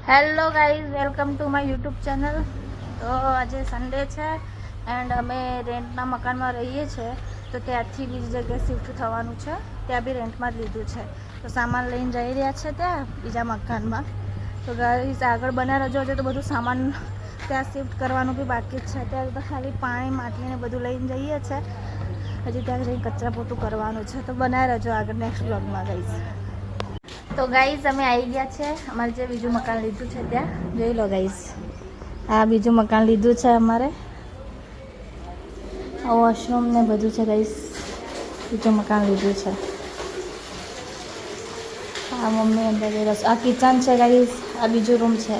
Hello guys, welcome to my YouTube channel. તો આજે Sunday છે એન્ડ અમે રેન્ટના મકાનમાં રહીએ છીએ, તો ત્યાંથી બીજી જગ્યાએ શિફ્ટ થવાનું છે. ત્યાં બી રેન્ટમાં જ લીધું છે, તો સામાન લઈને જઈ રહ્યા છે ત્યાં બીજા મકાનમાં. તો ગાઈઝ આગળ બના રહેજો. હજુ તો બધું સામાન ત્યાં શિફ્ટ કરવાનું બી બાકી જ છે. અત્યારે તો ખાલી પાણી માટલીને બધું લઈને જઈએ છીએ. હજી ત્યાં જઈને કચરા પોતું કરવાનું છે, તો બનાવી રહેજો આગળ નેક્સ્ટ બ્લોગમાં ગાઈઝ. તો ગાઈઝ અમે આવી ગયા છે અમારે જે બીજું મકાન લીધું છે ત્યાં. જોઈ લો ગાઈઝ, આ બીજું મકાન લીધું છે અમારે. વોશરૂમ ને બધું છે ગાઈઝ, બીજું મકાન લીધું છે. આ મમ્મી અંદર રસ, આ કિચન છે ગાઈઝ, આ બીજું રૂમ છે.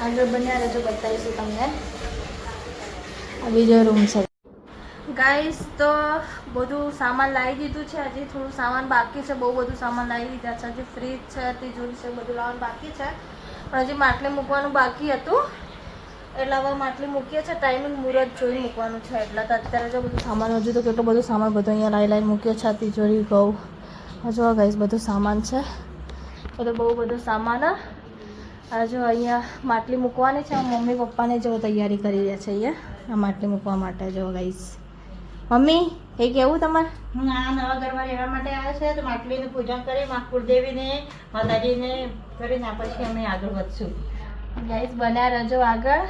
આગળ બન્યા રહેજો, બતાવીશું તમને. આ બીજો રૂમ છે ગાઈઝ. તો બધું સામાન લાવી દીધું છે, હજી થોડું સામાન બાકી છે. બહુ બધું સામાન લાવી દીધા છે. હજી ફ્રીજ છે, તિજોરી છે, બધું લાવવાનું બાકી છે. પણ હજી માટલી મૂકવાનું બાકી હતું, એટલે હવે માટલી મૂકીએ છીએ. ટાઈમિંગ મુહૂર્ત જોઈ મૂકવાનું છે. એટલે તો અત્યારે જો બધું સામાન, હજુ તો કેટલો બધું સામાન બધું અહીંયા લાવી મૂક્યો છે. તિજોરી ઘઉં, હજુ ગાઈઝ બધું સામાન છે. બધું બહુ બધું સામાન. હજુ અહીંયા માટલી મૂકવાની છે. મમ્મી પપ્પાને જો તૈયારી કરી રહ્યા છે અહીંયા આ માટલી મૂકવા માટે. જો ગાઈઝ, મમ્મી એ કેવું તમારે? હું આ નવા ઘરમાં રહેવા માટે આવ્યા છે, તો માટલીનું પૂજન કરી મા કુળદેવીને માતાજીને કરીને પછી અમે આગળ વધશું. ગાઈઝ બન્યા રહેજો આગળ.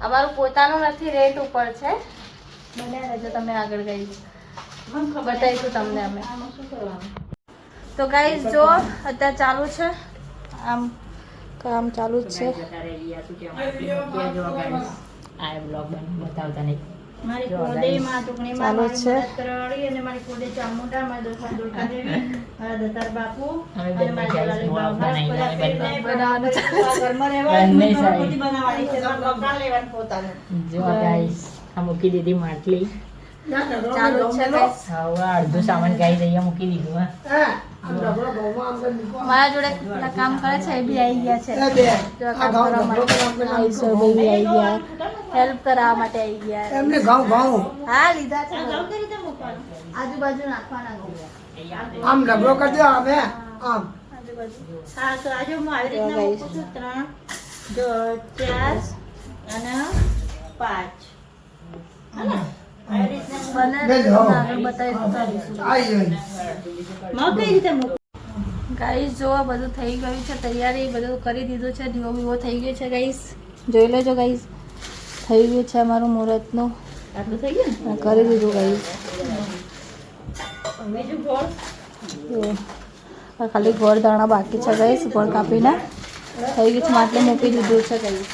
અમારું પોતાનું નથી, રેન્ટ ઉપર છે. બન્યા રહેજો તમે આગળ ગાઈઝ, બતાવીશું તમને અમે. આમાં શું કરવાનું? તો ગાઈઝ જો અત્યારે ચાલુ છે, આમ કામ ચાલુ જ છે. આ બ્લોગ બતાવતા નહીં. મારી ચાલુ કુળદેવીમાં ટુકડીમાં જ છે. મારી અને મારી કુળદેવી ચામુંડા, મારી દોલખા દેવી, મારા દત્તાર બાપુ અને મારી જલાલી બાબા બનાવવાનું છે. ઘરમાં રહેવાનું બનાવવાની છે. મકાન લેવાનું પોતાનું. જો ગાઈસ, આ મૂકી દીધી માટલી. ચાલુ જ છે ગાઈઝ. હવે અડધું સામાન ગાઈસ અહીંયા મૂકી દીધું. મારા જોડે પેલા કામ કરે છે એ બી આવી ગયા છે. જો કામ કરવા માટે આવી ગયા, હેલ્પ કરવા માટે આવી ગયા. એમને ઘઉં હા લીધા છે. ઘઉં કઈ રીતે મૂકવાનું? આજુબાજુ નાખવાના ઘઉં. આમ ડબલો કરી દો. અમે આમ આજુબાજુ. હા, તો આજે હું આવી રીતના મૂકું છું. 3, 4 અને 5. આવી રીતના બને બે તો જાઓ. આગળ બતાવીશું. આવી જાય. મગ કઈ રીતે મૂકવું? ગાઈસ જો આ બધું થઈ ગયું છે, તૈયારી બધું કરી દીધું છે. દીવો બીવો થઈ ગયો છે ગાઈસ, જોઈ લેજો ગાઈસ. થઈ ગયું છે અમારું મુહૂર્તનું, આટલું થઈ ગયું ને? કરી દીધું ગાઈસ. બીજું ગોળ જો આ ખાલી ગોળ દાણા બાકી છે ગાઈસ, ગોળ કાપીને થઈ ગયું છે. માટલી મૂકી દીધું છે ગાઈસ.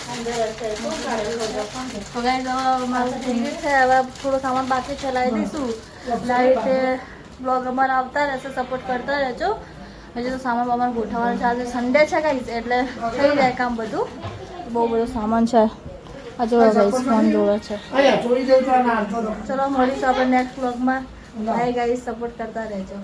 તો ગાઈસ હવે અમારું થઈ ગયું છે. હવે થોડો સામાન બાકી છે, લાવી દઈશું. એટલે આ રીતે બ્લોગ અમારા આવતા રહેશે, સપોર્ટ કરતા રહેજો. હજી તો સામાન બામાન ગોઠવવાનું છે. આજે સન્ડે છે ગાઈસ, એટલે થઈ જાય કામ બધું. બહુ બધું સામાન છે. આ જો ગાઈસ ફોન જોવે છે. અહીંયા છોડી દઉં તો આને હાલતો રહો. ચલો મળીશું આપણે નેક્સ્ટ બ્લોગમાં. બાય ગાઈસ, સપોર્ટ કરતા રહેજો.